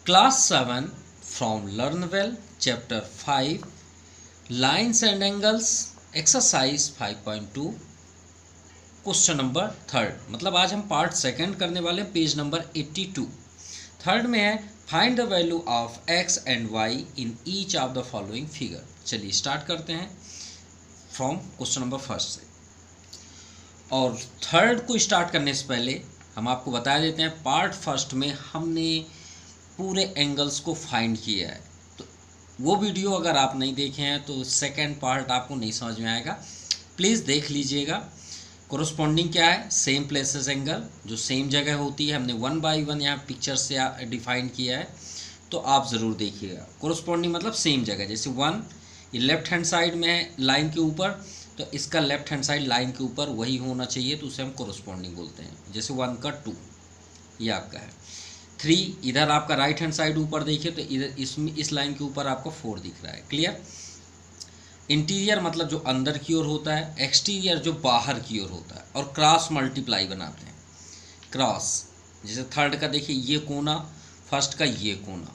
Class 7 from Learn Well, Chapter 5, Lines and Angles, Exercise 5.2, question number third. मतलब आज हम part second करने वाले हैं, पेज नंबर 82। थर्ड में है find the value of x and y in each of the following figure. चलिए start करते हैं फ्रॉम क्वेश्चन नंबर फर्स्ट से। और थर्ड को स्टार्ट करने से पहले हम आपको बता देते हैं, पार्ट फर्स्ट में हमने पूरे एंगल्स को फाइंड किया है, तो वो वीडियो अगर आप नहीं देखे हैं तो सेकंड पार्ट आपको नहीं समझ में आएगा, प्लीज़ देख लीजिएगा। कोरस्पॉन्डिंग क्या है? सेम प्लेसेस एंगल, जो सेम जगह होती है, हमने 1 बाई 1 यहाँ पिक्चर से डिफाइन किया है, तो आप ज़रूर देखिएगा। कोरस्पॉन्डिंग मतलब सेम जगह, जैसे 1 ये लेफ्ट हैंड साइड में है लाइन के ऊपर, तो इसका लेफ्ट हैंड साइड लाइन के ऊपर वही होना चाहिए, तो उसे हम कोरस्पॉन्डिंग बोलते हैं। जैसे 1 का 2 ये आपका है। 3 इधर आपका राइट हैंड साइड ऊपर देखिए, तो इधर इसमें इस लाइन के ऊपर आपको 4 दिख रहा है। क्लियर? इंटीरियर मतलब जो अंदर की ओर होता है, एक्सटीरियर जो बाहर की ओर होता है, और क्रॉस मल्टीप्लाई बनाते हैं। क्रॉस जैसे थर्ड का देखिए ये कोना, फर्स्ट का ये कोना,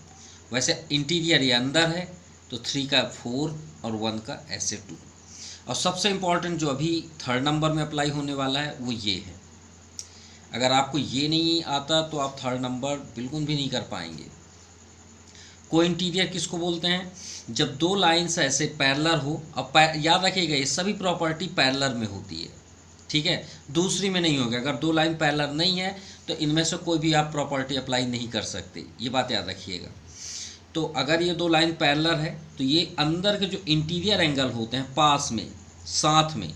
वैसे इंटीरियर ये अंदर है, तो 3 का 4 और 1 का ऐसे 2। और सबसे इम्पॉर्टेंट जो अभी थर्ड नंबर में अप्लाई होने वाला है वो ये है। अगर आपको ये नहीं आता तो आप थर्ड नंबर बिल्कुल भी नहीं कर पाएंगे। को इंटीरियर किसको बोलते हैं? जब दो लाइन्स ऐसे पैरेलल हो, अब याद रखिएगा ये सभी प्रॉपर्टी पैरेलल में होती है, ठीक है, दूसरी में नहीं होगी। अगर दो लाइन पैरेलल नहीं है तो इनमें से कोई भी आप प्रॉपर्टी अप्लाई नहीं कर सकते, ये बात याद रखिएगा। तो अगर ये दो लाइन पैरेलल है तो ये अंदर के जो इंटीरियर एंगल होते हैं पास में, साथ में,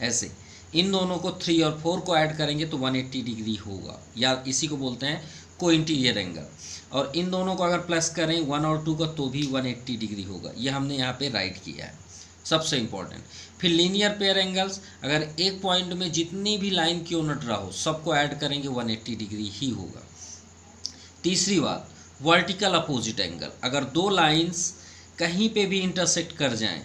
ऐसे इन दोनों को 3 और 4 को ऐड करेंगे तो 180 डिग्री होगा, या इसी को बोलते हैं को इंटीरियर एंगल। और इन दोनों को अगर प्लस करें 1 और 2 का तो भी 180 डिग्री होगा। ये हमने यहाँ पे राइट किया है, सबसे इम्पॉर्टेंट। फिर लीनियर पेयर एंगल्स, अगर एक पॉइंट में जितनी भी लाइन क्यों न ड्रा हो सबको ऐड करेंगे 180 डिग्री ही होगा। तीसरी बात, वर्टिकल अपोजिट एंगल, अगर दो लाइंस कहीं पे भी इंटरसेक्ट कर जाएं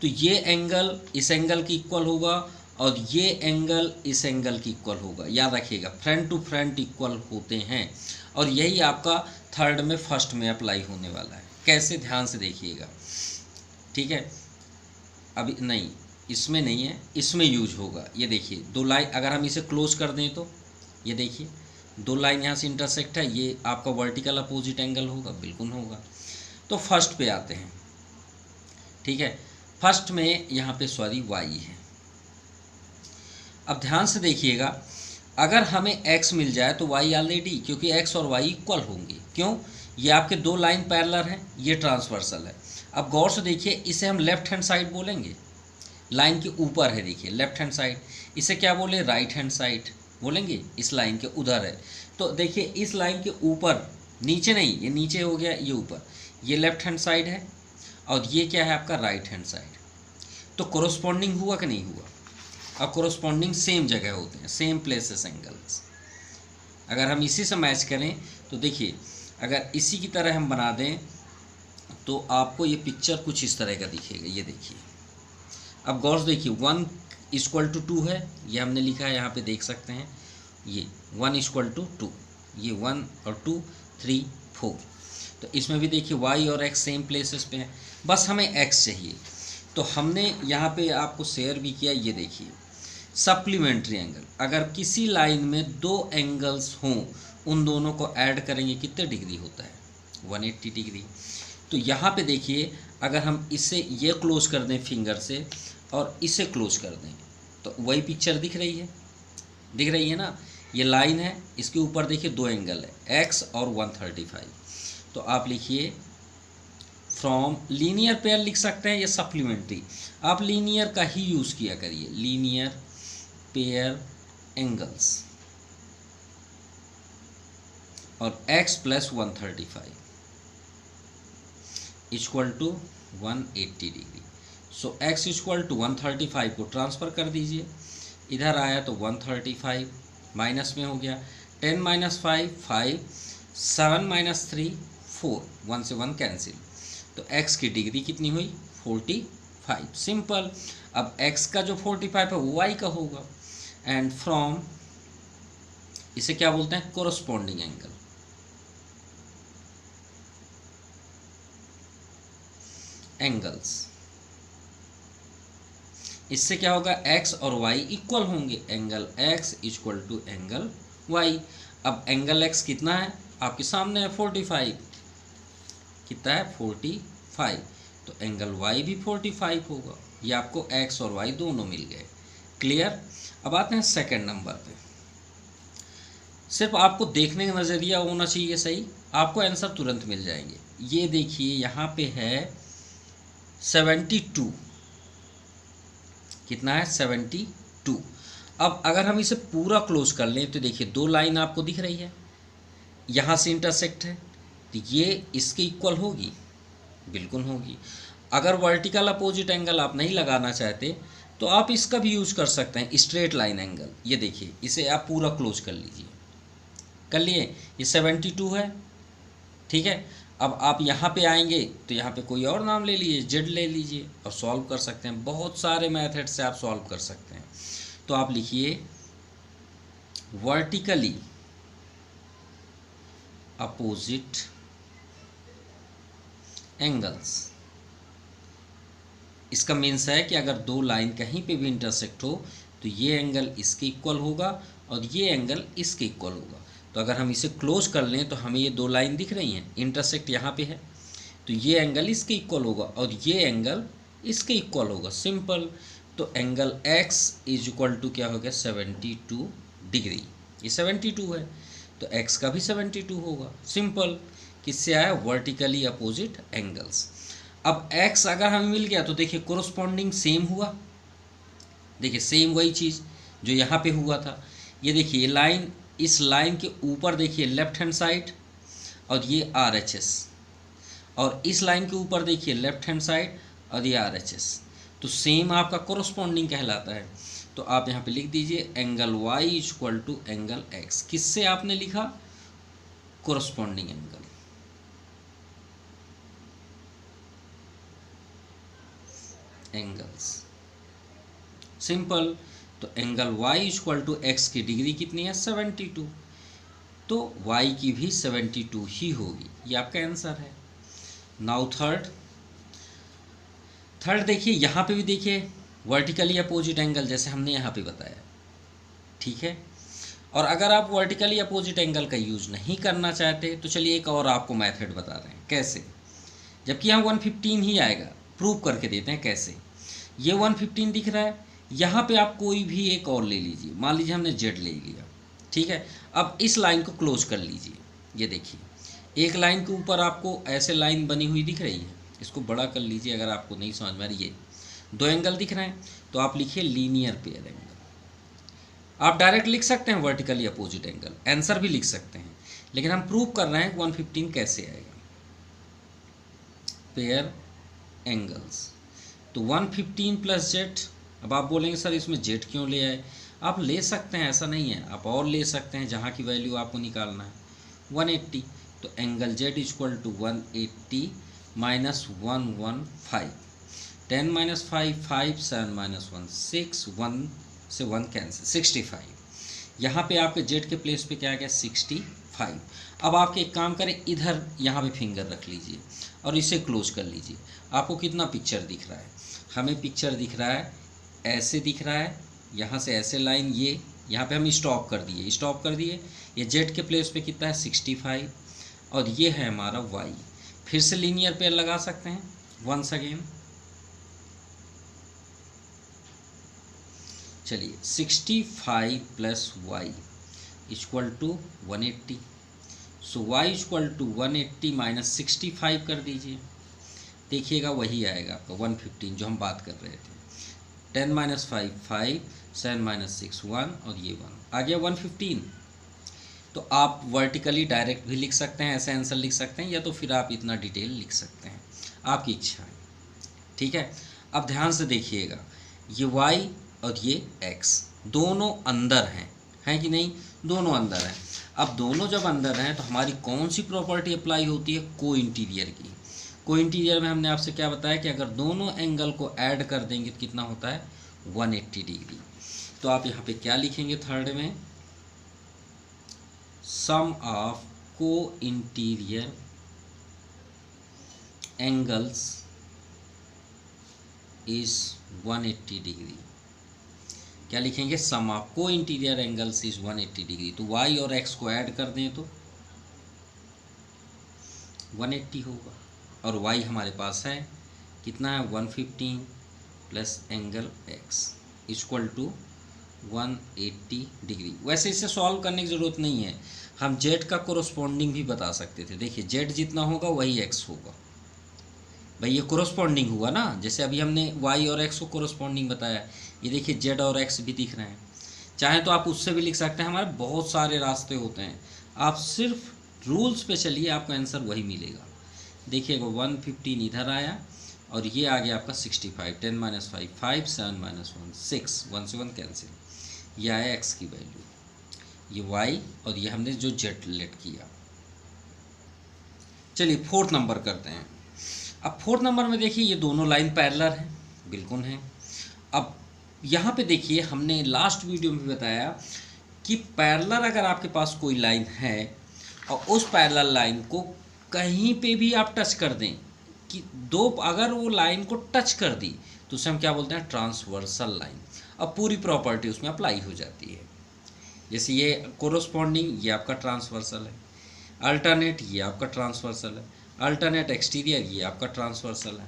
तो ये एंगल इस एंगल की इक्वल होगा और ये एंगल इस एंगल की इक्वल होगा। याद रखिएगा फ्रंट टू फ्रंट इक्वल होते हैं, और यही आपका थर्ड में फर्स्ट में अप्लाई होने वाला है। कैसे? ध्यान से देखिएगा, ठीक है। अभी नहीं, इसमें नहीं है, इसमें यूज होगा। ये देखिए दो लाइन, अगर हम इसे क्लोज कर दें तो ये देखिए दो लाइन यहाँ से इंटरसेक्ट है, ये आपका वर्टिकल अपोजिट एंगल होगा, बिल्कुल होगा। तो फर्स्ट पे आते हैं, ठीक है। फर्स्ट में यहाँ पे सॉरी वाई है। अब ध्यान से देखिएगा, अगर हमें x मिल जाए तो y ऑलरेडी, क्योंकि x और y इक्वल होंगे। क्यों? ये आपके दो लाइन पैरेलल हैं, ये ट्रांसवर्सल है। अब गौर से देखिए, इसे हम लेफ्ट हैंड साइड बोलेंगे, लाइन के ऊपर है, देखिए लेफ्ट हैंड साइड। इसे क्या बोले? राइट हैंड साइड बोलेंगे, इस लाइन के उधर है। तो देखिए इस लाइन के ऊपर, नीचे नहीं, ये नीचे हो गया, ये ऊपर, ये लेफ्ट हैंड साइड है और ये क्या है आपका राइट हैंड साइड। तो कोरस्पॉन्डिंग हुआ कि नहीं हुआ? और कोरस्पॉन्डिंग सेम जगह होते हैं, सेम प्लेसेस एंगल्स। अगर हम इसी से मैच करें तो देखिए, अगर इसी की तरह हम बना दें तो आपको ये पिक्चर कुछ इस तरह का दिखेगा। ये देखिए, अब गौर से देखिए 1 = 2 है, ये हमने लिखा है, यहाँ पे देख सकते हैं, ये 1 = 2, ये 1 और 2 3 4। तो इसमें भी देखिए y और x सेम प्लेसेस पे हैं, बस हमें x चाहिए। तो हमने यहाँ पे आपको शेयर भी किया, ये देखिए सप्लीमेंट्री एंगल, अगर किसी लाइन में दो एंगल्स हों, उन दोनों को ऐड करेंगे कितने डिग्री होता है? 180 डिग्री। तो यहाँ पे देखिए, अगर हम इसे ये क्लोज कर दें फिंगर से और इसे क्लोज कर दें तो वही पिक्चर दिख रही है, दिख रही है ना। ये लाइन है, इसके ऊपर देखिए दो एंगल है, x और 135। तो आप लिखिए फ्रॉम लीनियर पेयर लिख सकते हैं या सप्लीमेंट्री, आप लीनियर का ही यूज़ किया करिए, लीनियर पेयर एंगल्स, और x + 135 = 180 डिग्री। सो x = 135 को ट्रांसफ़र कर दीजिए, इधर आया तो 135 माइनस में हो गया, 10 - 5 5, 7 - 3 4, 1 से 1 कैंसिल, तो x की डिग्री कितनी हुई? 45। सिंपल। अब x का जो 45 है वो y का होगा, एंड फ्रॉम इसे क्या बोलते हैं? Corresponding angle. एंगल्स। इससे क्या होगा, x और y इक्वल होंगे, angle x equal to angle y। अब एंगल x कितना है आपके सामने है 45, कितना है 45, तो एंगल y भी 45 होगा। ये आपको x और y दोनों मिल गए। क्लियर। अब आते हैं सेकंड नंबर पे। सिर्फ आपको देखने का नज़रिया होना चाहिए सही, आपको आंसर तुरंत मिल जाएंगे। ये देखिए यहाँ पे है 72, कितना है 72। अब अगर हम इसे पूरा क्लोज कर लें तो देखिए दो लाइन आपको दिख रही है, यहाँ से इंटरसेक्ट है, तो ये इसके इक्वल होगी, बिल्कुल होगी। अगर वर्टिकल अपोजिट एंगल आप नहीं लगाना चाहते तो आप इसका भी यूज कर सकते हैं, स्ट्रेट लाइन एंगल। ये देखिए इसे आप पूरा क्लोज कर लीजिए, कर लिए, ये 72 है, ठीक है। अब आप यहाँ पे आएंगे तो यहाँ पे कोई और नाम ले लीजिए, जेड ले लीजिए और सॉल्व कर सकते हैं। बहुत सारे मेथड से आप सॉल्व कर सकते हैं। तो आप लिखिए वर्टिकली अपोजिट एंगल्स। इसका मीन्स है कि अगर दो लाइन कहीं पे भी इंटरसेक्ट हो तो ये एंगल इसके इक्वल होगा और ये एंगल इसके इक्वल होगा। तो अगर हम इसे क्लोज कर लें तो हमें ये दो लाइन दिख रही हैं, इंटरसेक्ट यहाँ पे है, तो ये एंगल इसके इक्वल होगा और ये एंगल इसके इक्वल होगा, सिंपल। तो angle x is equal to क्या हो गया 72 डिग्री, ये 72 है तो x का भी 72 होगा, सिंपल। किससे आया, वर्टिकली अपोजिट एंगल्स। अब x अगर हमें मिल गया तो देखिए कोरोस्पॉन्डिंग सेम हुआ, देखिए सेम वही चीज़ जो यहाँ पे हुआ था। ये देखिए लाइन, इस लाइन के ऊपर देखिए लेफ्ट हैंड साइड और ये RHS, और इस लाइन के ऊपर देखिए लेफ्ट हैंड साइड और ये RHS, तो सेम आपका कोरोस्पॉन्डिंग कहलाता है। तो आप यहाँ पे लिख दीजिए angle y equal to angle x। किससे आपने लिखा, कोरोस्पॉन्डिंग एंगल, एंगल्स, सिंपल। तो angle y equal to x की डिग्री कितनी है 72, तो y की भी 72 ही होगी, ये आपका आंसर है। नाउ थर्ड देखिए, यहाँ पे भी देखिए वर्टिकली अपोजिट एंगल जैसे हमने यहाँ पे बताया, ठीक है। और अगर आप वर्टिकली अपोजिट एंगल का यूज नहीं करना चाहते तो चलिए एक और आपको मेथड बता रहे हैं कैसे, जबकि यहाँ 115 ही आएगा, प्रूव करके देते हैं कैसे। ये 115 दिख रहा है, यहाँ पे आप कोई भी एक और ले लीजिए, मान लीजिए हमने जेड ले लिया, ठीक है। अब इस लाइन को क्लोज कर लीजिए, ये देखिए एक लाइन के ऊपर आपको ऐसे लाइन बनी हुई दिख रही है, इसको बड़ा कर लीजिए अगर आपको नहीं समझ में आ रही। ये दो एंगल दिख रहे हैं तो आप लिखिए लीनियर पेयर एंगल। आप डायरेक्ट लिख सकते हैं वर्टिकली अपोजिट एंगल, आंसर भी लिख सकते हैं, लेकिन हम प्रूव कर रहे हैं 115 कैसे आएगा। पेयर एंगल्स, तो 115 प्लस जेड। अब आप बोलेंगे सर इसमें जेड क्यों ले आए, आप ले सकते हैं, ऐसा नहीं है, आप और ले सकते हैं जहाँ की वैल्यू आपको निकालना है 180। तो angle Z equal to 180 minus 115, 10 minus 5 5, 7 minus 1 6, 1 से 1 कैंसिल, 65। यहाँ पे आपके जेड के प्लेस पे क्या आ गया 65। अब आपके एक काम करें, इधर यहाँ पे फिंगर रख लीजिए और इसे क्लोज कर लीजिए। आपको कितना पिक्चर दिख रहा है, हमें पिक्चर दिख रहा है ऐसे दिख रहा है, यहाँ से ऐसे लाइन, ये यहाँ पे हम स्टॉप कर दिए, स्टॉप कर दिए। ये जेड के प्लेस पे कितना है 65 और ये है हमारा वाई। फिर से लीनियर पेयर लगा सकते हैं वंस अगेन, चलिए 65 plus Y equal to 180। So Y equal to 180 minus 65 कर दीजिए, देखिएगा वही आएगा आपका 115 जो हम बात कर रहे थे। 10 माइनस 5 5, 7 माइनस 6 1 और ये 1 आ गया 115। तो आप वर्टिकली डायरेक्ट भी लिख सकते हैं, ऐसे आंसर लिख सकते हैं, या तो फिर आप इतना डिटेल लिख सकते हैं, आपकी इच्छा है, ठीक है। अब ध्यान से देखिएगा, ये y और ये x दोनों अंदर हैं कि नहीं, दोनों अंदर हैं। अब दोनों जब अंदर हैं तो हमारी कौन सी प्रॉपर्टी अप्लाई होती है, को इंटीरियर की। को इंटीरियर में हमने आपसे क्या बताया कि अगर दोनों एंगल को ऐड कर देंगे तो कितना होता है 180 डिग्री। तो आप यहाँ पे क्या लिखेंगे थर्ड में, सम of co interior angles is 180 degree. क्या लिखेंगे? सम of co interior angles is 180 degree. तो y और x को ऐड कर दें तो 180 होगा, और y हमारे पास है कितना है? 115 plus angle x equal to 180 degree. वैसे इसे सॉल्व करने की ज़रूरत नहीं है, हम z का कोरोस्पोंडिंग भी बता सकते थे। देखिए z जितना होगा वही x होगा। भाई ये कोरोस्पोंडिंग हुआ ना, जैसे अभी हमने y और x को कोरोस्पोंडिंग बताया। ये देखिए z और x भी दिख रहे हैं। चाहे तो आप उससे भी लिख सकते हैं, हमारे बहुत सारे रास्ते होते हैं। आप सिर्फ रूल्स पे चलिए, आपका आंसर वही मिलेगा। देखिएगा 115 इधर आया और ये आ गया आपका 65। 10 - 5 5, 7 - 1 6, 1 से 1 कैंसिल। ये आया x की वैल्यू, ये y, और ये हमने जो z लेट किया। चलिए फोर्थ नंबर करते हैं। अब फोर्थ नंबर में देखिए ये दोनों लाइन पैरेलल हैं, बिल्कुल हैं। अब यहाँ पे देखिए हमने लास्ट वीडियो में भी बताया कि पैरेलल अगर आपके पास कोई लाइन है और उस पैरेलल लाइन को कहीं पे भी आप टच कर दें, कि दो अगर वो लाइन को टच कर दी तो उसे हम क्या बोलते हैं? Transversal line. अब पूरी प्रॉपर्टी उसमें अप्लाई हो जाती है। जैसे ये कोरोस्पोंडिंग, ये आपका ट्रांसवर्सल है। अल्टरनेट, ये आपका ट्रांसवर्सल है। अल्टरनेट एक्सटीरियर, ये आपका ट्रांसवर्सल है।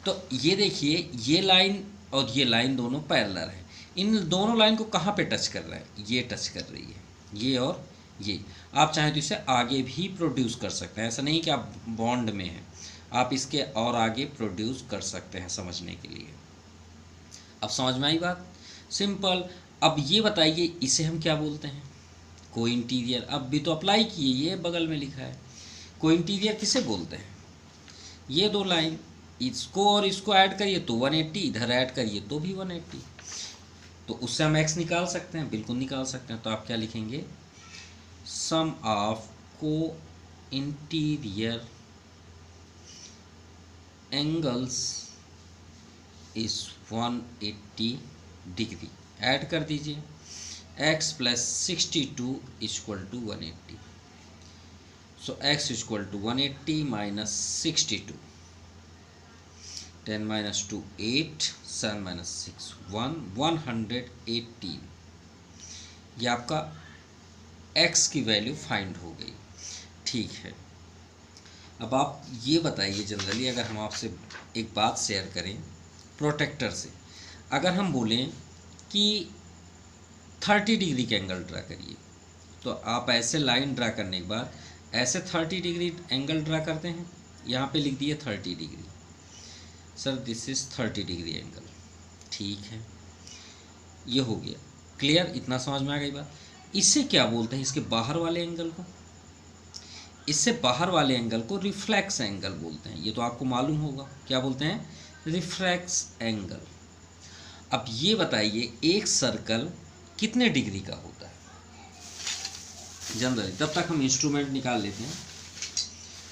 तो ये देखिए ये लाइन और ये लाइन दोनों पैरेलल है। इन दोनों लाइन को कहाँ पे टच कर रहा है? ये टच कर रही है, ये और ये। आप चाहें तो इसे आगे भी प्रोड्यूस कर सकते हैं, ऐसा नहीं कि आप बॉन्ड में हैं, आप इसके और आगे प्रोड्यूस कर सकते हैं समझने के लिए। अब समझ में आई बात? सिंपल। अब ये बताइए इसे हम क्या बोलते हैं? को इंटीरियर। अब भी तो अप्लाई किए, ये बगल में लिखा है। को इंटीरियर किसे बोलते हैं? ये दो लाइन, इसको और इसको ऐड करिए तो 180, इधर ऐड करिए तो भी 180। तो उससे हम x निकाल सकते हैं, बिल्कुल निकाल सकते हैं। तो आप क्या लिखेंगे? सम of co interior angles is 180 degree. Add कर दीजिए, x + 62 = 180। So x = 180 - 62। 10 - 2 8, 7 - 6 1, 118। ये आपका x की वैल्यू फाइंड हो गई। ठीक है, अब आप ये बताइए जनरली अगर हम आपसे एक बात शेयर करें प्रोटेक्टर से, अगर हम बोलें कि 30 डिग्री का एंगल ड्रा करिए, तो आप ऐसे लाइन ड्रा करने के बाद ऐसे 30 डिग्री एंगल ड्रा करते हैं। यहाँ पे लिख दिए 30 degree. Sir this is 30 degree angle. ठीक है, ये हो गया क्लियर, इतना समझ में आ गई बात। इससे क्या बोलते हैं? इसके बाहर वाले एंगल को, इससे बाहर वाले एंगल को रिफ्लेक्स एंगल बोलते हैं। ये तो आपको मालूम होगा, क्या बोलते हैं? Reflex angle. अब ये बताइए एक सर्कल कितने डिग्री का होता है जनरली? तब तक हम इंस्ट्रूमेंट निकाल लेते हैं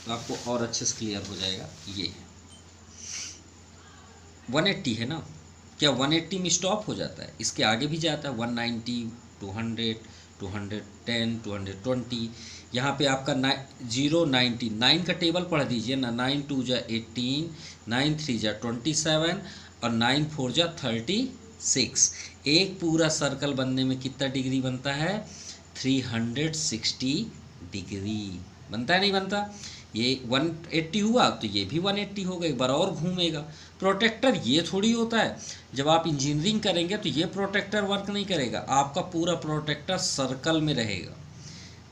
तो आपको और अच्छे से क्लियर हो जाएगा। ये है 180 है ना, क्या 180 में स्टॉप हो जाता है? इसके आगे भी जाता है 190, 200, 210, 220। यहाँ पे आपका 0, 90, 9 का टेबल पढ़ दीजिए ना। 9 2 जा 18, 9 3 जा 27 और 9 4 जा 36। एक पूरा सर्कल बनने में कितना डिग्री बनता है? 360 डिग्री बनता है, नहीं बनता? ये 180 हुआ तो ये भी 180 होगा, एक बार और घूमेगा। प्रोटेक्टर ये थोड़ी होता है, जब आप इंजीनियरिंग करेंगे तो ये प्रोटेक्टर वर्क नहीं करेगा, आपका पूरा प्रोटेक्टर सर्कल में रहेगा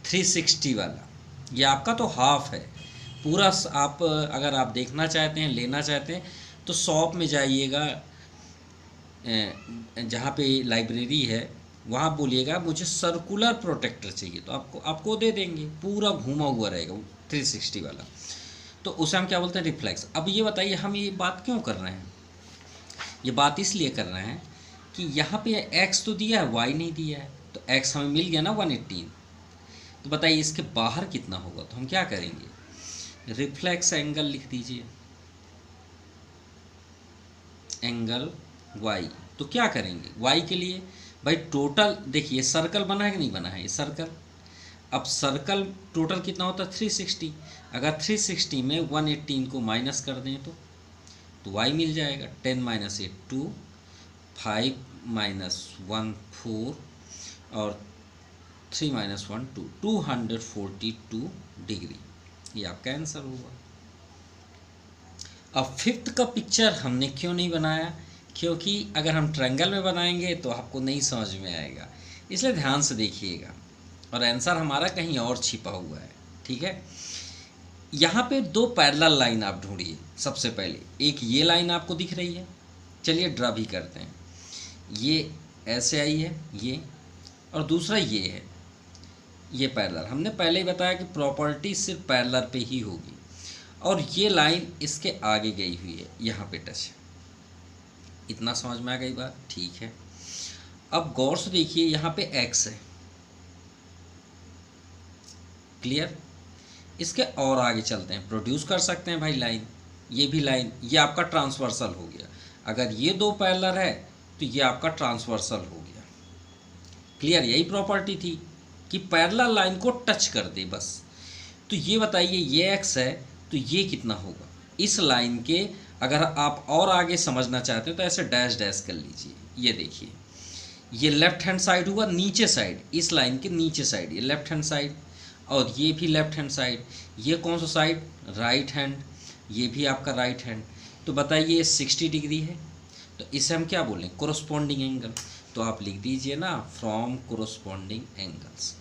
360 वाला। ये आपका तो हाफ है पूरा। आप अगर आप देखना चाहते हैं, लेना चाहते हैं तो शॉप में जाइएगा, जहाँ पे लाइब्रेरी है वहाँ बोलिएगा मुझे सर्कुलर प्रोटेक्टर चाहिए, तो आपको दे देंगे, पूरा घूमा हुआ रहेगा 360 वाला। तो उसे हम क्या बोलते हैं? रिफ्लेक्स। अब ये बताइए हम ये बात क्यों कर रहे हैं? ये बात इसलिए कर रहे हैं कि यहाँ पे x तो दिया है, y नहीं दिया है। तो x हमें मिल गया ना 180। तो बताइए इसके बाहर कितना होगा? तो हम क्या करेंगे? रिफ्लेक्स एंगल लिख दीजिए, एंगल y। तो क्या करेंगे y के लिए? भाई टोटल देखिए सर्कल बना है कि नहीं बना है? ये सर्कल, अब सर्कल टोटल कितना होता है? 360। अगर 360 में 118 को माइनस कर दें तो तो y मिल जाएगा 10 माइनस 8 2, 5 माइनस 1 4 और 3 माइनस 1 2, 242 डिग्री, ये आपका आंसर होगा। अब फिफ्थ का पिक्चर हमने क्यों नहीं बनाया, क्योंकि अगर हम ट्रायंगल में बनाएंगे तो आपको नहीं समझ में आएगा, इसलिए ध्यान से देखिएगा और आंसर हमारा कहीं और छिपा हुआ है। ठीक है, यहाँ पे दो पैरेलल लाइन आप ढूंढिए। सबसे पहले एक ये लाइन आपको दिख रही है, चलिए ड्रा भी करते हैं। ये ऐसे आई है ये, और दूसरा ये है, ये पैरेलल। हमने पहले ही बताया कि प्रॉपर्टी सिर्फ पैरेलल पे ही होगी, और ये लाइन इसके आगे गई हुई है, यहाँ पे टच है। इतना समझ में आ गई बात? ठीक है, अब गौर से देखिए, यहाँ पे x है, क्लियर। इसके और आगे चलते हैं, प्रोड्यूस कर सकते हैं भाई लाइन, ये भी लाइन, ये आपका ट्रांसवर्सल हो गया। अगर ये दो पैरेलल है तो ये आपका ट्रांसवर्सल हो गया, क्लियर। यही प्रॉपर्टी थी कि पैरेलल लाइन को टच कर दे बस। तो ये बताइए, ये x है तो ये कितना होगा इस लाइन के। अगर आप और आगे समझना चाहते हो तो ऐसे डैश डैश कर लीजिए। ये देखिए, ये लेफ्ट हैंड साइड हुआ, नीचे साइड, इस लाइन के नीचे साइड ये लेफ्ट हैंड साइड, और ये भी लेफ्ट हैंड साइड। ये कौन सा साइड? राइट हैंड, ये भी आपका राइट हैंड। तो बताइए ये 60 डिग्री है, तो इसे हम क्या बोलें? Corresponding angle. तो आप लिख दीजिए ना, फ्रॉम कोरोस्पोंडिंग एंगल्स।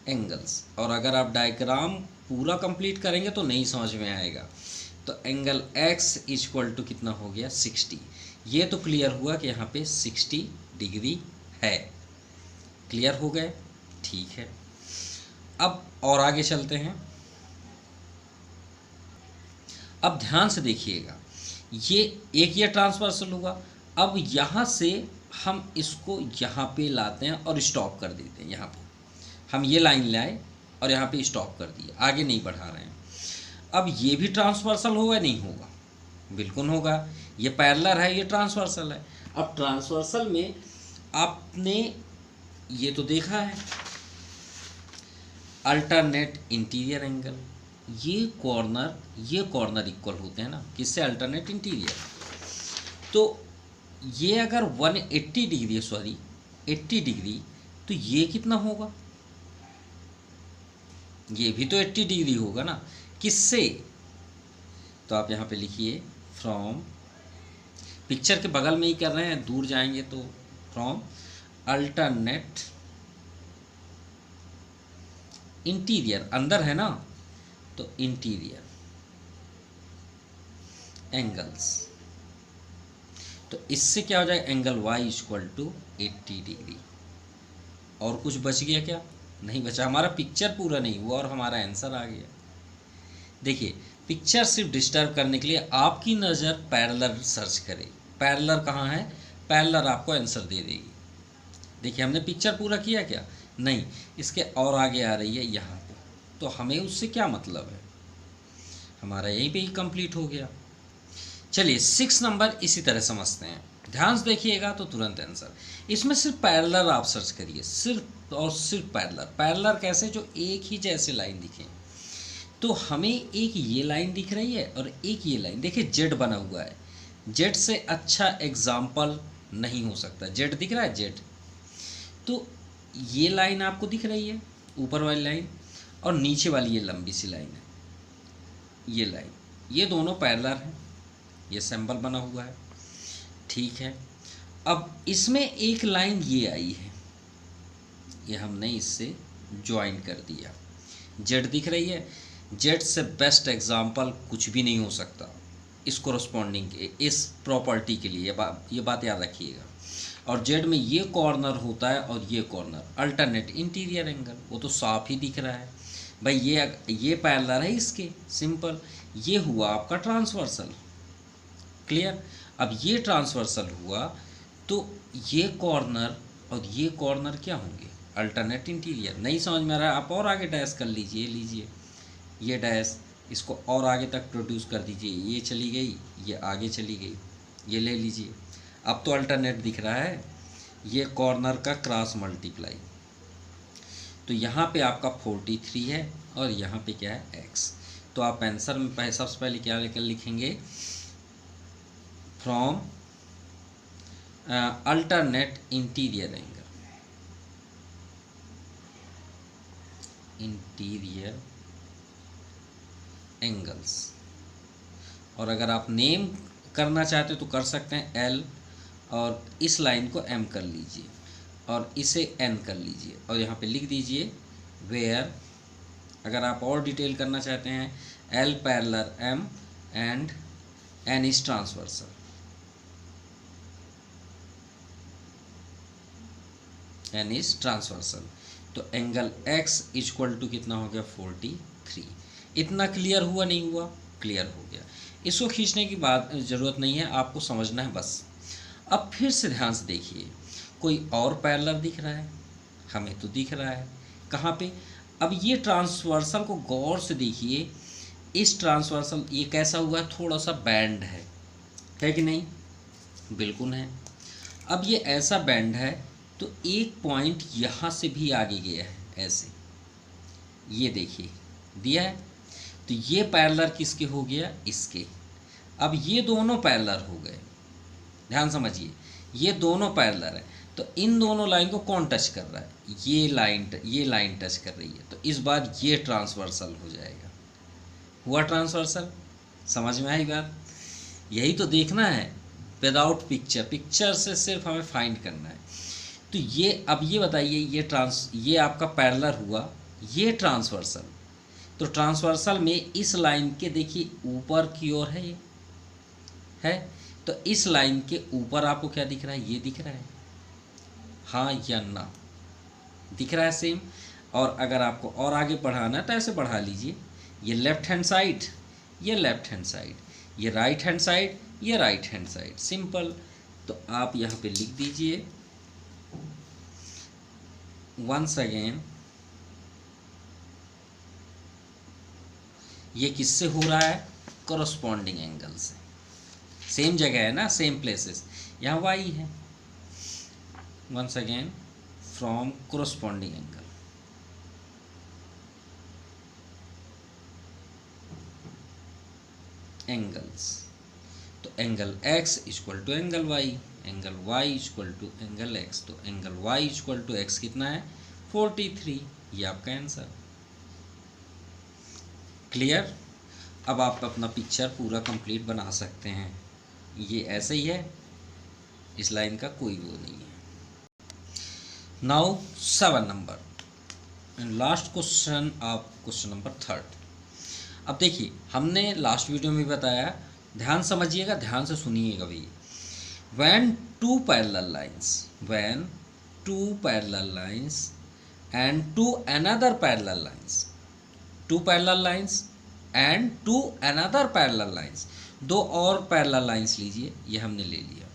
एंगल्स, और अगर आप डायग्राम पूरा कंप्लीट करेंगे तो नहीं समझ में आएगा। तो एंगल x इक्वल टू कितना हो गया? 60। ये तो क्लियर हुआ कि यहाँ पे 60 डिग्री है। क्लियर हो गए? ठीक है, अब और आगे चलते हैं। अब ध्यान से देखिएगा, ये ट्रांसवर्सल हुआ। अब यहाँ से हम इसको यहाँ पे लाते हैं और स्टॉप कर देते हैं। यहाँ पे हम ये लाइन लाए और यहाँ पे स्टॉप कर दिए, आगे नहीं बढ़ा रहे हैं। अब ये भी ट्रांसवर्सल होगा? नहीं होगा, बिल्कुल होगा। ये पैरेलल है, ये ट्रांसवर्सल है। अब ट्रांसवर्सल में आपने ये तो देखा है, अल्टरनेट इंटीरियर एंगल। ये कॉर्नर इक्वल होते हैं ना, किससे? Alternate interior. तो ये अगर 180 डिग्री, सॉरी 80 डिग्री, तो ये कितना होगा? ये भी तो 80 डिग्री होगा ना, किससे? तो आप यहाँ पे लिखिए, फ्रॉम, पिक्चर के बगल में ही कर रहे हैं, दूर जाएंगे तो फ्रॉम अल्टरनेट इंटीरियर, अंदर है ना, तो इंटीरियर एंगल्स। तो इससे क्या हो जाएगा? Angle y equal to 80 degree. और कुछ बच गया क्या? नहीं बचा, हमारा पिक्चर पूरा नहीं हुआ और हमारा आंसर आ गया। देखिए, पिक्चर सिर्फ डिस्टर्ब करने के लिए आपकी नज़र पैरेलल सर्च करे। पैरेलल कहाँ है? पैरेलल आपको आंसर दे देगी। देखिए, हमने पिक्चर पूरा किया क्या? नहीं, इसके और आगे आ रही है यहाँ पे, तो हमें उससे क्या मतलब है? हमारा यहीं पे ही कंप्लीट हो गया। चलिए 6 नंबर इसी तरह समझते हैं, ध्यान से देखिएगा तो तुरंत आंसर। इसमें सिर्फ पैरेलल आप सर्च करिए, सिर्फ और सिर्फ पैरेलल। पैरेलल कैसे? जो एक ही जैसे लाइन दिखे। तो हमें एक ये लाइन दिख रही है और एक ये लाइन, देखिए जेड बना हुआ है। जेड से अच्छा एग्जाम्पल नहीं हो सकता। जेड दिख रहा है, जेड। तो ये लाइन आपको दिख रही है, ऊपर वाली लाइन, और नीचे वाली ये लंबी सी लाइन है, ये लाइन, ये दोनों पैरेलल हैं। ये सिंबल बना हुआ है, ठीक है। अब इसमें एक लाइन ये आई है, ये हमने इससे ज्वाइन कर दिया। जेड दिख रही है, जेड से बेस्ट एग्जाम्पल कुछ भी नहीं हो सकता इस कोरस्पॉन्डिंग के, इस प्रॉपर्टी के लिए। ये बात याद रखिएगा। और जेड में ये कॉर्नर होता है और ये कॉर्नर, अल्टरनेट इंटीरियर एंगल, वो तो साफ ही दिख रहा है भाई। ये पैरेलल है इसके, सिंपल। ये हुआ आपका ट्रांसवर्सल, क्लियर। अब ये ट्रांसवर्सल हुआ तो ये कॉर्नर और ये कॉर्नर क्या होंगे? Alternate interior. नहीं समझ में आ रहा है? आप और आगे डैश कर लीजिए, लीजिए ये डैश, इसको और आगे तक प्रोड्यूस कर दीजिए। ये चली गई, ये आगे चली गई, ये ले लीजिए। अब तो अल्टरनेट दिख रहा है, ये कॉर्नर का क्रॉस मल्टीप्लाई। तो यहाँ पे आपका 43 है और यहाँ पे क्या है x। तो आप आंसर में सबसे पहले क्या लिखेंगे, फ्रॉम अल्टरनेट इंटीरियर एंगल्स। और अगर आप नेम करना चाहते हो तो कर सकते हैं L, और इस लाइन को M कर लीजिए और इसे N कर लीजिए और यहाँ पे लिख दीजिए वेयर। अगर आप और डिटेल करना चाहते हैं L parallel M and N is transversal. N is transversal. तो एंगल X इक्वल टू कितना हो गया 43। इतना क्लियर हुआ नहीं हुआ? क्लियर हो गया। इसको खींचने की बात ज़रूरत नहीं है, आपको समझना है बस। अब फिर से ध्यान से देखिए, कोई और पैरेलल दिख रहा है? हमें तो दिख रहा है। कहाँ पे? अब ये ट्रांसवर्सल को गौर से देखिए, इस ट्रांसवर्सल ये कैसा हुआ है, थोड़ा सा बैंड है कि नहीं? बिल्कुल है। अब ये ऐसा बैंड है तो एक पॉइंट यहाँ से भी आगे गया है ऐसे, ये देखिए दिया है। तो ये पैरेलल किसके हो गया? इसके। अब ये दोनों पैरेलल हो गए, ध्यान समझिए, ये दोनों पैरेलल है। तो इन दोनों लाइन को कौन टच कर रहा है? ये लाइन टच कर रही है। तो इस बार ये ट्रांसवर्सल हो जाएगा। हुआ ट्रांसवर्सल? समझ में आई बात? यही तो देखना है विदाउट पिक्चर से सिर्फ हमें फाइंड करना है। तो ये अब ये बताइए, ये आपका पैरेलल हुआ, ये ट्रांसवर्सल। तो ट्रांसवर्सल में इस लाइन के देखिए ऊपर की ओर है, ये है। तो इस लाइन के ऊपर आपको क्या दिख रहा है? ये दिख रहा है, हाँ या ना? दिख रहा है सेम। और अगर आपको और आगे बढ़ाना है तो ऐसे बढ़ा लीजिए, ये लेफ्ट हैंड साइड, ये लेफ्ट हैंड साइड, ये राइट हैंड साइड, ये राइट हैंड साइड, सिंपल। तो आप यहाँ पे लिख दीजिए वंस अगेन, ये किससे हो रहा है? कोरस्पॉन्डिंग एंगल से। सेम जगह है ना, सेम प्लेसेस, यहाँ वाई है। Once again from corresponding angles. तो angle x equal to angle y, angle y equal to angle x। तो angle y equal to x कितना है? 43। ये आपका आंसर। क्लियर? अब आप अपना पिक्चर पूरा कंप्लीट बना सकते हैं। ये ऐसे ही है, इस लाइन का कोई वो नहीं है। Now 7 number and last question of question number 3। अब देखिए, हमने लास्ट वीडियो में बताया, ध्यान समझिएगा, ध्यान से सुनिएगा भाई। when two parallel lines and two another parallel lines, दो और पैरेलल लाइंस लीजिए, ये हमने ले लिया।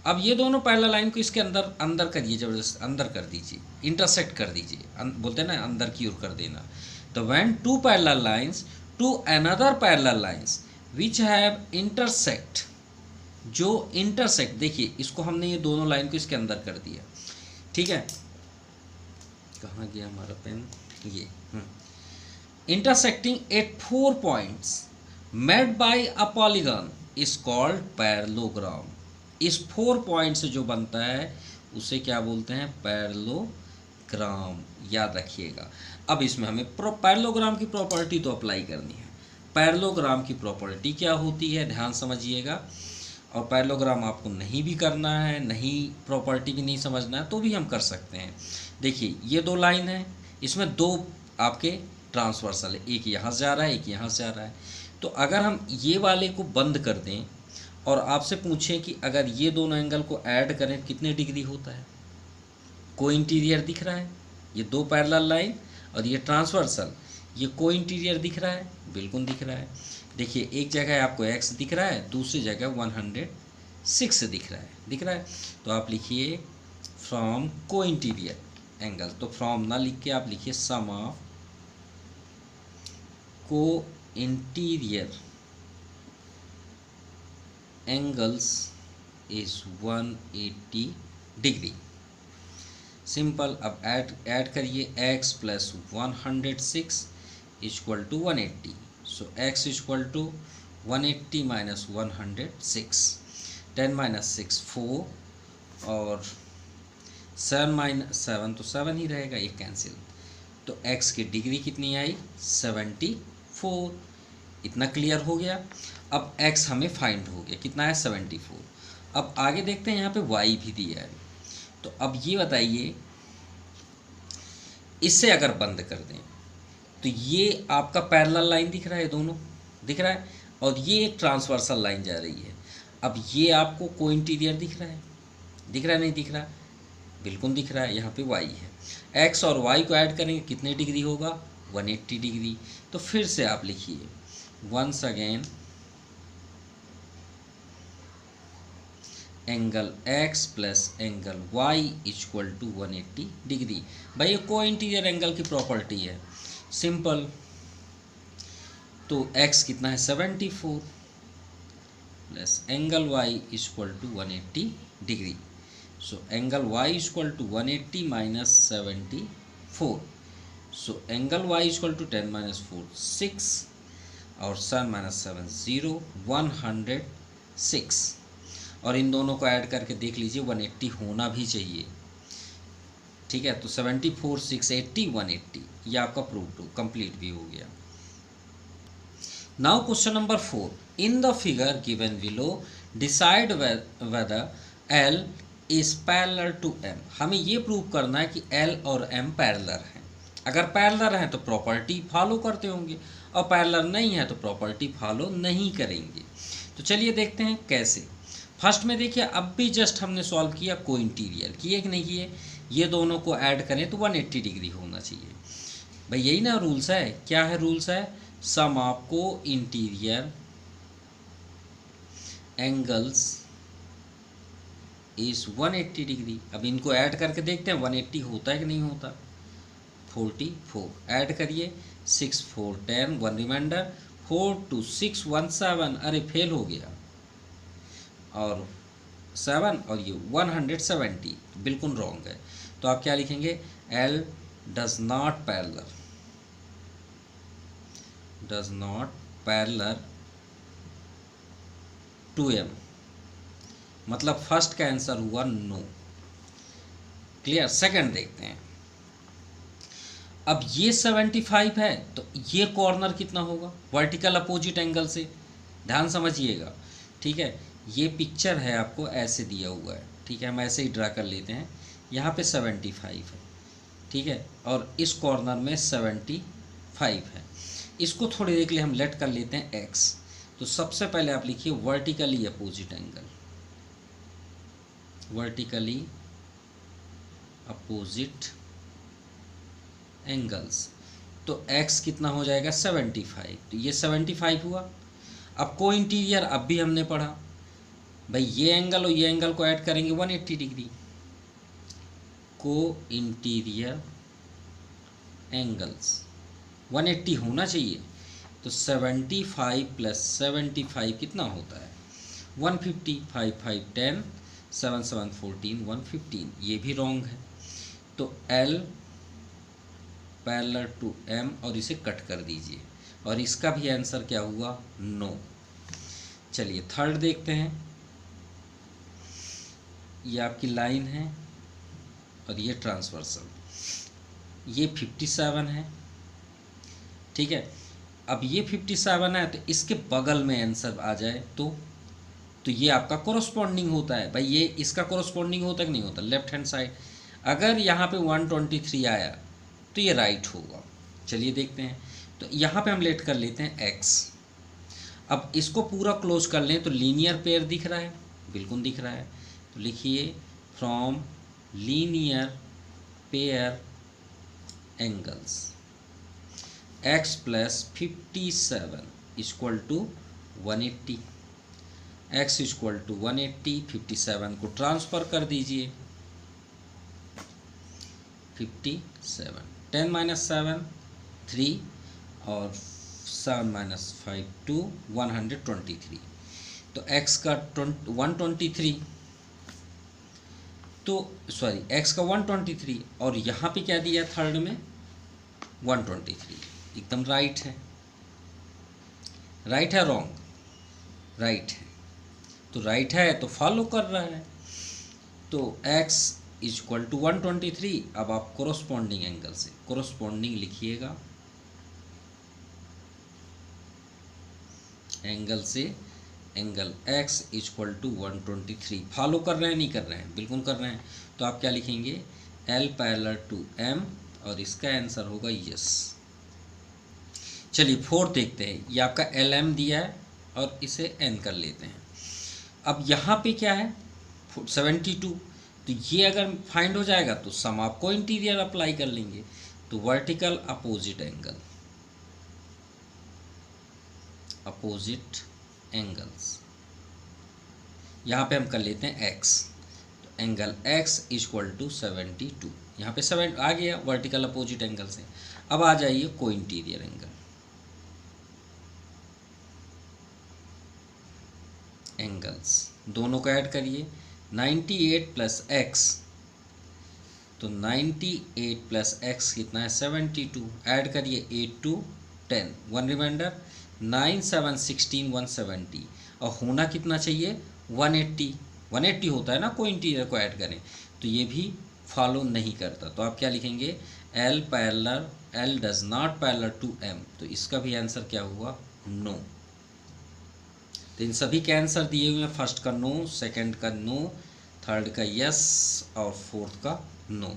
अब ये दोनों पैरेलल लाइन को इसके अंदर करिए, जबरदस्त अंदर कर दीजिए, इंटरसेक्ट कर दीजिए, बोलते हैं ना अंदर की ओर कर देना। तो when two parallel lines to another parallel lines which have intersect, जो इंटरसेक्ट, देखिए इसको हमने ये दोनों लाइन को इसके अंदर कर दिया, ठीक है। कहाँ गया हमारा पेन? ये intersecting at 4 points made by a polygon is called parallelogram. इस 4 पॉइंट से जो बनता है उसे क्या बोलते हैं? पैरेललोग्राम। याद रखिएगा। अब इसमें हमें पैरेललोग्राम की प्रॉपर्टी तो अप्लाई करनी है। पैरेललोग्राम की प्रॉपर्टी क्या होती है, ध्यान समझिएगा। और पैरेललोग्राम आपको नहीं भी करना है, नहीं प्रॉपर्टी भी नहीं समझना है, तो भी हम कर सकते हैं। देखिए ये दो लाइन है, इसमें दो आपके ट्रांसवर्सल है, एक यहाँ से जा रहा है, एक यहाँ से जा रहा है। तो अगर हम ये वाले को बंद कर दें और आपसे पूछें कि अगर ये दोनों एंगल को ऐड करें कितने डिग्री होता है? को इंटीरियर दिख रहा है, ये दो पैरेलल लाइन और ये ट्रांसवर्सल, ये को इंटीरियर दिख रहा है? बिल्कुल दिख रहा है। देखिए एक जगह आपको x दिख रहा है, दूसरी जगह 106 दिख रहा है। तो आप लिखिए फ्रॉम को इंटीरियर एंगल। तो फ्रॉम ना लिख के आप लिखिए sum of co interior angles is 180 degree. Simple. अब ऐड करिए, x plus 106 equal to 180। So x equal to 180 minus 106, 10 minus 6 4, और 7 माइनस 7 तो 7 ही रहेगा, ये कैंसिल। तो x की डिग्री कितनी आई? 74। इतना क्लियर हो गया। अब x हमें फाइंड हो गया, कितना है? 74। अब आगे देखते हैं, यहाँ पे y भी दिया है। तो अब ये बताइए, इससे अगर बंद कर दें तो ये आपका पैरेलल लाइन दिख रहा है, दोनों दिख रहा है, और ये एक ट्रांसवर्सल लाइन जा रही है। अब ये आपको को इंटीरियर दिख रहा है, दिख रहा है नहीं दिख रहा? बिल्कुल दिख रहा है। यहाँ पे y है, x और y को ऐड करेंगे कितने डिग्री होगा? 180 डिग्री। तो फिर से आप लिखिए, once again angle x plus angle y equal to 180 degree. भाई ये को इंटीरियर एंगल की प्रॉपर्टी है, सिंपल। तो x कितना है? 74 plus angle y equal to 180 degree. So angle y equal to 180 minus 74। So angle y equal to 10 minus 4 6, और 7 minus 7 0, 106। और इन दोनों को ऐड करके देख लीजिए, 180 होना भी चाहिए, ठीक है। तो 74 6 80 180, ये आपका प्रूव टू कंप्लीट भी हो गया। Now question number 4, in the figure given below decide whether L is parallel to M। हमें ये प्रूव करना है कि L और M पैरेलल हैं। अगर पैरेलल हैं तो प्रॉपर्टी फॉलो करते होंगे, और पैरेलल नहीं है तो प्रॉपर्टी फॉलो नहीं करेंगे। तो चलिए देखते हैं कैसे। फर्स्ट में देखिए, अब भी जस्ट हमने सॉल्व किया, को इंटीरियर किए कि नहीं किए? ये दोनों को ऐड करें तो 180 डिग्री होना चाहिए। भाई यही ना रूल्स है। क्या है रूल्स? है सम of co interior angles is 180 degree. अब इनको ऐड करके देखते हैं 180 होता है कि नहीं होता। 44 ऐड करिए, 6 4 10, 1 रिमाइंडर, 4 2 6 1 7। अरे फेल हो गया, और 7 और ये 170 बिल्कुल रॉन्ग है। तो आप क्या लिखेंगे? L does not parallel to M। मतलब फर्स्ट का आंसर हुआ नो। क्लियर? सेकंड देखते हैं। अब ये 75 है, तो ये कॉर्नर कितना होगा? वर्टिकल अपोजिट एंगल से, ध्यान समझिएगा, ठीक है। ये पिक्चर है आपको ऐसे दिया हुआ है, ठीक है, हम ऐसे ही ड्रा कर लेते हैं। यहाँ पे 75 है, ठीक है, और इस कॉर्नर में 75 है। इसको थोड़ी देर के लिए हम लेट कर लेते हैं x। तो सबसे पहले आप लिखिए vertically opposite angle, vertically opposite angles. तो x कितना हो जाएगा? 75। तो ये 75 हुआ। अब को इंटीरियर अब भी हमने पढ़ा, भाई ये एंगल और ये एंगल को ऐड करेंगे 180 डिग्री। को इंटीरियर एंगल्स 180 होना चाहिए। तो 75 प्लस 75 कितना होता है? 150, 5 5 10, 7 7 14, 115। ये भी रॉन्ग है। तो L पैरेलल टू M, और इसे कट कर दीजिए, और इसका भी आंसर क्या हुआ? नो। चलिए थर्ड देखते हैं। ये आपकी लाइन है और ये ट्रांसवर्सल, ये 57 है, ठीक है। अब ये 57 है, तो इसके बगल में आंसर आ जाए तो ये आपका कोरस्पॉन्डिंग होता है। भाई ये इसका कोरस्पॉन्डिंग होता है कि नहीं होता? Left hand side. अगर यहाँ पे 123 आया तो ये राइट होगा। चलिए देखते हैं। तो यहाँ पे हम लेट कर लेते हैं x। अब इसको पूरा क्लोज कर लें तो लीनियर पेयर दिख रहा है, बिल्कुल दिख रहा है। तो लिखिए from linear pair angles x plus 57 equal to 180। x equal to 180, 57 को ट्रांसफ़र कर दीजिए, 57, 10 माइनस 7 3, और 7 माइनस 5 2, 123। तो x का 123, तो सॉरी x का 123 और यहाँ पे क्या दिया थर्ड में 123, एकदम राइट है। राइट है रॉन्ग? राइट है। तो राइट है तो फॉलो कर रहा है। तो x इक्वल टू 123। अब आप कोरोस्पॉन्डिंग एंगल से कोरोस्पॉन्डिंग लिखिएगा, एंगल से angle x equal to 123। Follow कर रहे हैं नहीं कर रहे हैं? बिल्कुल कर रहे हैं। तो आप क्या लिखेंगे L पैरेलल टू M और इसका आंसर होगा यस। चलिए फोर्थ देखते हैं। ये आपका LM दिया है और इसे N कर लेते हैं। अब यहाँ पे क्या है 72, तो ये अगर फाइंड हो जाएगा तो सम आपको इंटीरियर अप्लाई कर लेंगे। तो vertical opposite angle, opposite angles यहाँ पे हम कर लेते हैं x। तो एंगल x इक्वल टू 72, यहाँ पे 7 आ गया वर्टिकल अपोजिट एंगल से। अब आ जाइए को इंटीरियर एंगल, एंगल्स दोनों को ऐड करिए। 98 प्लस x, तो 98 प्लस x कितना है 72, ऐड करिए 8 टू 10, 1 रिमाइंडर 9 7 16 170, और होना कितना चाहिए 180। 180 होता है ना, कोई इंटीरियर को ऐड करें, तो ये भी फॉलो नहीं करता। तो आप क्या लिखेंगे L parallel, L does not parallel to M, तो इसका भी आंसर क्या हुआ नो। तो इन सभी के आंसर दिए हुए हैं, फर्स्ट का नो, सेकंड का नो, थर्ड का यस और फोर्थ का नो।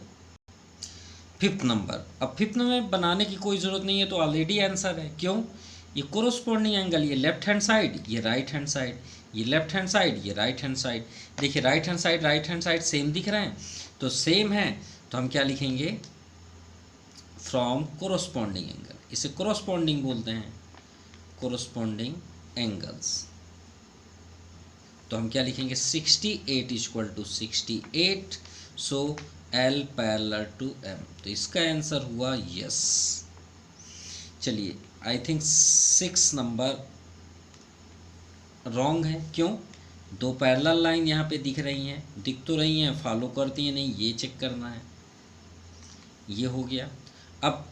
फिफ्थ नंबर, अब फिफ्थ में बनाने की कोई ज़रूरत नहीं है, तो ऑलरेडी आंसर है। क्यों? ये कोरोस्पॉन्डिंग एंगल, ये लेफ्ट हैंड साइड, ये राइट हैंड साइड, ये लेफ्ट हैंड साइड, ये राइट हैंड साइड। देखिए राइट हैंड साइड सेम दिख रहे हैं, तो सेम है तो हम क्या लिखेंगे फ्रॉम कोरोस्पॉन्डिंग एंगल। इसे कोरोस्पॉन्डिंग बोलते हैं, कोरोस्पॉन्डिंग एंगल्स। तो हम क्या लिखेंगे 68 equal to 68, so L parallel to M, तो इसका आंसर हुआ यस। चलिए आई थिंक 6 नंबर रॉन्ग है। क्यों? दो पैरेलल लाइन यहाँ पे दिख रही हैं, दिख तो रही हैं, फॉलो करती हैं नहीं, ये चेक करना है। ये हो गया। अब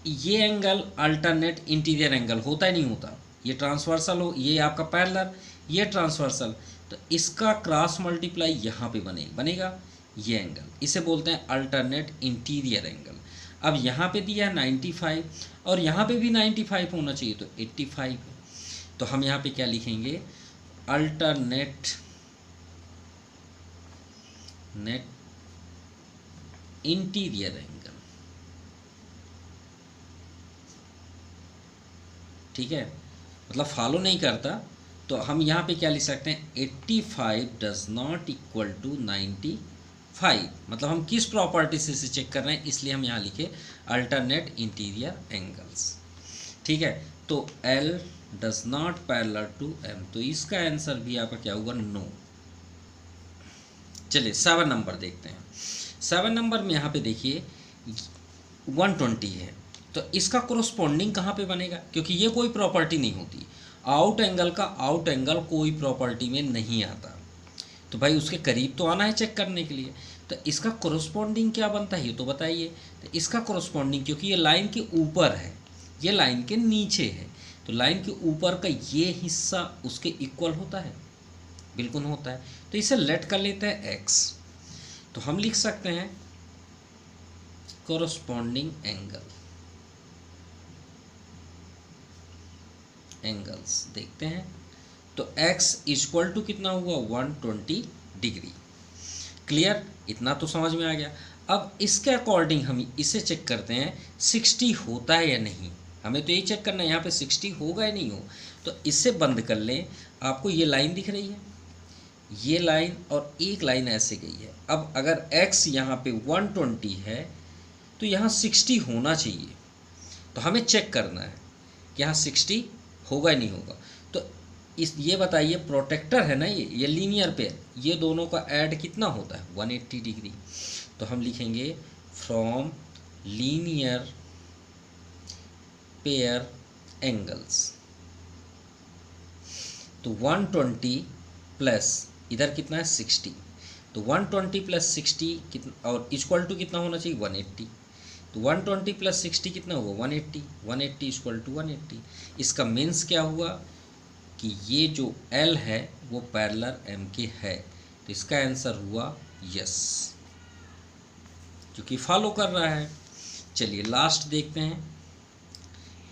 ये एंगल अल्टरनेट इंटीरियर एंगल होता है नहीं होता, ये ट्रांसवर्सल हो, ये आपका पैरेलल, ये ट्रांसवर्सल, तो इसका क्रॉस मल्टीप्लाई यहाँ पे बनेगा ये एंगल, इसे बोलते हैं अल्टरनेट इंटीरियर एंगल। अब यहाँ पे दिया है 95 और यहाँ पे भी 95 होना चाहिए, तो 85 है। तो हम यहाँ पे क्या लिखेंगे अल्टरनेट इंटीरियर एंगल। ठीक है, मतलब फॉलो नहीं करता, तो हम यहाँ पे क्या लिख सकते हैं 85 डज नॉट इक्वल टू 95, मतलब हम किस प्रॉपर्टी से इसे चेक कर रहे हैं, इसलिए हम यहाँ लिखे अल्टरनेट इंटीरियर एंगल्स। ठीक है, तो L does not parallel to M, तो इसका आंसर भी आपका क्या होगा नो। चलिए 7 नंबर देखते हैं। 7 नंबर में यहाँ पे देखिए 120 है, तो इसका कोरोस्पॉन्डिंग कहाँ पे बनेगा, क्योंकि ये कोई प्रॉपर्टी नहीं होती, आउट एंगल का आउट एंगल कोई प्रॉपर्टी में नहीं आता, तो भाई उसके करीब तो आना है चेक करने के लिए। तो इसका कोरोस्पॉन्डिंग क्या बनता है ये तो बताइए। तो इसका कोरोस्पॉन्डिंग, क्योंकि ये लाइन के ऊपर है, ये लाइन के नीचे है, तो लाइन के ऊपर का ये हिस्सा उसके इक्वल होता है, बिल्कुल होता है। तो इसे लेट कर लेते हैं x, तो हम लिख सकते हैं कोरोस्पॉन्डिंग एंगल्स देखते हैं। तो x इक्वल टू कितना हुआ 120 डिग्री। क्लियर, इतना तो समझ में आ गया। अब इसके अकॉर्डिंग हम इसे चेक करते हैं 60 होता है या नहीं, हमें तो यही चेक करना है यहाँ पे 60 होगा या नहीं हो। तो इससे बंद कर लें, आपको ये लाइन दिख रही है, ये लाइन और एक लाइन ऐसे गई है। अब अगर x यहाँ पे 120 है तो यहाँ 60 होना चाहिए, तो हमें चेक करना है कि यहाँ 60 होगा या नहीं होगा। तो ये बताइए प्रोटेक्टर है ना, ये लीनियर पेयर, ये दोनों का ऐड कितना होता है 180 डिग्री। तो हम लिखेंगे फ्रॉम लीनियर पेयर एंगल्स, तो 120 प्लस इधर कितना है 60, तो 120 प्लस 60 कितना और इक्वल टू कितना होना चाहिए 180। तो 120 प्लस 60 कितना हुआ 180, 180 इक्वल टू 180। इसका मीन्स क्या हुआ कि ये जो L है वो पैरेलल M के है, तो इसका आंसर हुआ यस, क्योंकि फॉलो कर रहा है। चलिए लास्ट देखते हैं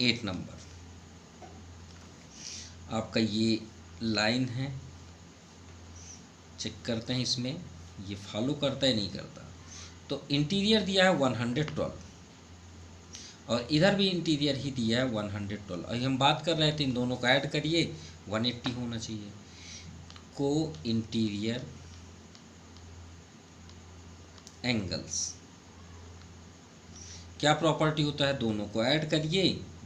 8 नंबर। आपका ये लाइन है, चेक करते हैं इसमें ये फॉलो करता है नहीं करता। तो इंटीरियर दिया है 112 और इधर भी इंटीरियर ही दिया है 112। अभी हम बात कर रहे थे इन दोनों को ऐड करिए 180 होना चाहिए। को इंटीरियर एंगल्स क्या प्रॉपर्टी होता है, दोनों को ऐड करिए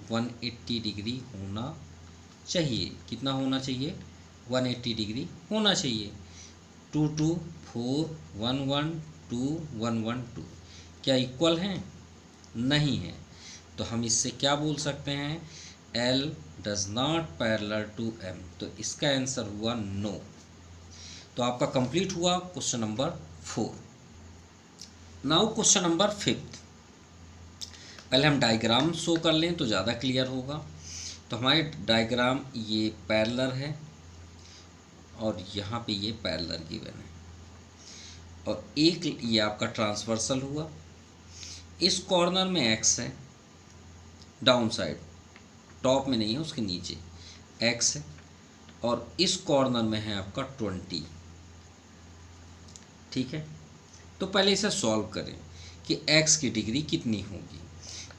180 डिग्री होना चाहिए। कितना होना चाहिए 180 डिग्री होना चाहिए। 2 2 4 1 1 2 1 1 2 क्या इक्वल हैं, नहीं है। तो हम इससे क्या बोल सकते हैं, L does not parallel to M। तो इसका आंसर हुआ नो। तो आपका कंप्लीट हुआ question number 4। Now question number 5। पहले हम डायग्राम शो कर लें तो ज़्यादा क्लियर होगा। तो हमारे डायग्राम ये पैरेलल है और यहाँ पे ये पैरेलल गिवन है और एक ये आपका ट्रांसवर्सल हुआ। इस कॉर्नर में x है, डाउन साइड, टॉप में नहीं है उसके नीचे x है, और इस कॉर्नर में है आपका 20। ठीक है, तो पहले इसे सॉल्व करें कि x की डिग्री कितनी होगी।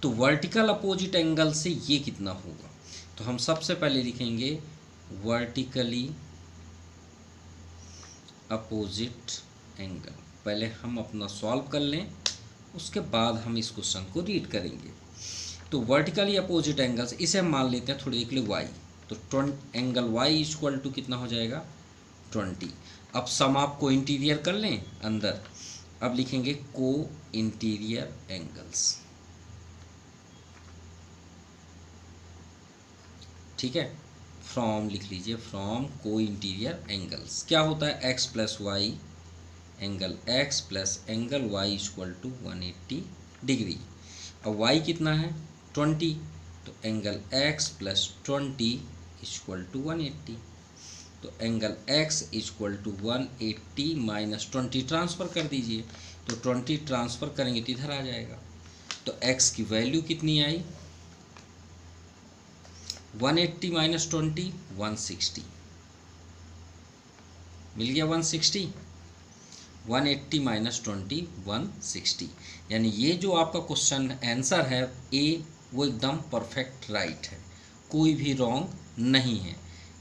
तो वर्टिकल अपोजिट एंगल से ये कितना होगा, तो हम सबसे पहले लिखेंगे वर्टिकली अपोजिट एंगल। पहले हम अपना सॉल्व कर लें, उसके बाद हम इस क्वेश्चन को रीड करेंगे। तो वर्टिकली अपोजिट एंगल्स इसे हम मान लेते हैं थोड़ी देर के लिए y। तो एंगल y इक्वल टू कितना हो जाएगा 20। अब सम आप को इंटीरियर कर लें अंदर। अब लिखेंगे को इंटीरियर एंगल्स। ठीक है, फ्रॉम लिख लीजिए, फ्रॉम को इंटीरियर एंगल्स क्या होता है x plus y, angle x plus angle y equal to 180 degree. अब y कितना है 20, तो angle x plus 20 equal to 180। तो angle x equal to 180 minus 20 transfer कर दीजिए। तो 20 ट्रांसफ़र करेंगे तो इधर आ जाएगा। तो x की वैल्यू कितनी आई 180 माइनस 20 160 मिल गया 160। 180 माइनस 20 160, यानी ये जो आपका क्वेश्चन आंसर है ए वो एकदम परफेक्ट राइट है, कोई भी रॉन्ग नहीं है।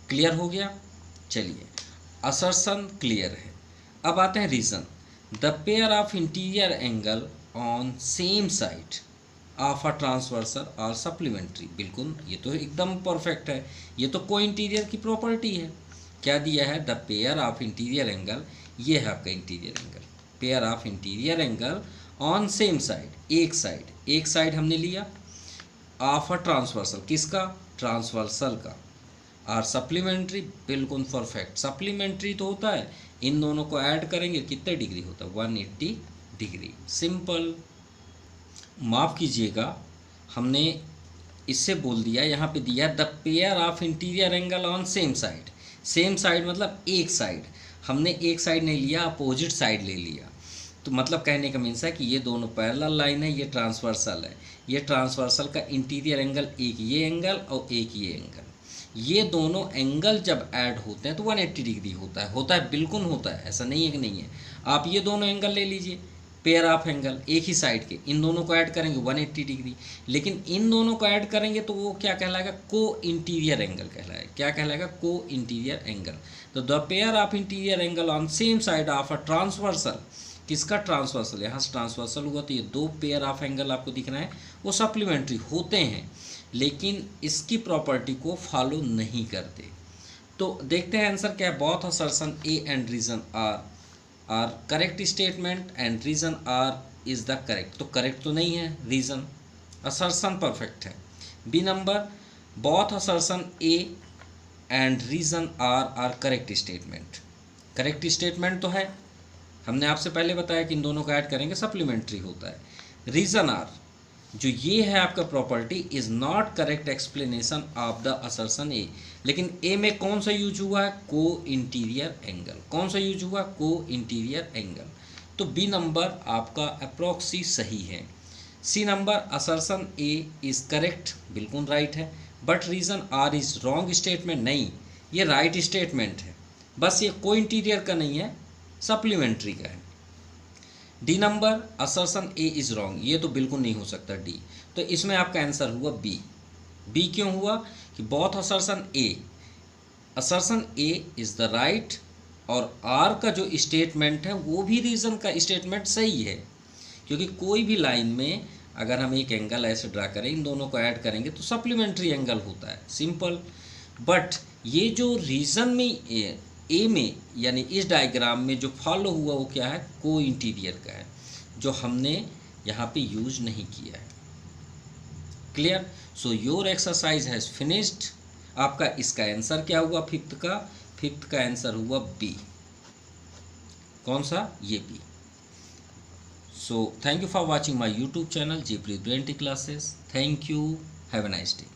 क्लियर हो गया। चलिए असर्शन क्लियर है। अब आते हैं reason. The pair of interior angle on same side of a transversal और सप्लीमेंट्री। बिल्कुल ये तो एकदम परफेक्ट है, ये तो को इंटीरियर की प्रॉपर्टी है। क्या दिया है the pair of interior angle, ये है आपका interior angle. Pair of interior angle on same side, एक साइड हमने लिया ऑफ अ ट्रांसवर्सल, किसका ट्रांसवर्सल का, और सप्लीमेंट्री बिल्कुल परफेक्ट। सप्लीमेंट्री तो होता है इन दोनों को ऐड करेंगे कितने डिग्री होता है 180 डिग्री। सिंपल। माफ़ कीजिएगा हमने इससे बोल दिया, यहाँ पे दिया the pair of interior angle on same side. Same side मतलब एक साइड, हमने एक साइड नहीं लिया, अपोजिट साइड ले लिया। तो मतलब कहने का मीन्स है कि ये दोनों पैरेलल लाइन है, ये ट्रांसवर्सल है। ये ट्रांसवर्सल का इंटीरियर एंगल एक ये एंगल और एक ये एंगल, ये दोनों एंगल जब ऐड होते हैं तो 180 डिग्री होता है बिल्कुल होता है, ऐसा नहीं है कि नहीं है। आप ये दोनों एंगल ले लीजिए, पेयर ऑफ एंगल एक ही साइड के, इन दोनों को ऐड करेंगे 180 डिग्री। लेकिन इन दोनों को ऐड करेंगे तो वो क्या कहलाएगा को इंटीरियर एंगल कहलाएगा। क्या कहलाएगा को इंटीरियर एंगल। तो the pair of interior angle on same side of a transversal, किसका ट्रांसवर्सल, यहाँ से ट्रांसवर्सल हुआ तो ये दो पेयर ऑफ एंगल आपको दिख रहा है वो सप्लीमेंट्री होते हैं, लेकिन इसकी प्रॉपर्टी को फॉलो नहीं करते। तो देखते हैं आंसर क्या है। Both assertion A and reason are correct statement and reason are is the correct. तो करेक्ट तो नहीं है रीजन, असर्शन परफेक्ट है। B number both assertion A and reason are correct statement. Correct statement तो है, हमने आपसे पहले बताया कि इन दोनों को ऐड करेंगे सप्लीमेंट्री होता है। रीज़न आर, जो ये है आपका property, is not correct explanation of the assertion A. लेकिन ए में कौन सा यूज हुआ है? को इंटीरियर एंगल। कौन सा यूज हुआ? को इंटीरियर एंगल। तो बी नंबर आपका अप्रॉक्सी सही है। C number assertion A is correct, बिल्कुल राइट है, but reason are is wrong statement. नहीं, ये राइट स्टेटमेंट है, बस ये को इंटीरियर का नहीं है, सप्लीमेंट्री का है। D number assertion A is wrong, ये तो बिल्कुल नहीं हो सकता डी। तो इसमें आपका आंसर हुआ बी। बी क्यों हुआ? कि both assertion A is the right, और आर का जो स्टेटमेंट है वो भी रीज़न का स्टेटमेंट सही है, क्योंकि कोई भी लाइन में अगर हम एक एंगल ऐसे ड्रा करें, इन दोनों को ऐड करेंगे तो सप्लीमेंट्री एंगल होता है, सिंपल। बट ये जो रीज़न में ए में यानी इस डायग्राम में जो फॉलो हुआ वो क्या है? को इंटीरियर का है, जो हमने यहाँ पे यूज नहीं किया है। Clear? So your exercise has finished. आपका इसका आंसर क्या हुआ? फिफ्थ का आंसर हुआ बी। कौन सा? ये B. So thank you for watching my YouTube channel Jpreet Brain T Classes. Thank you. Have a nice day.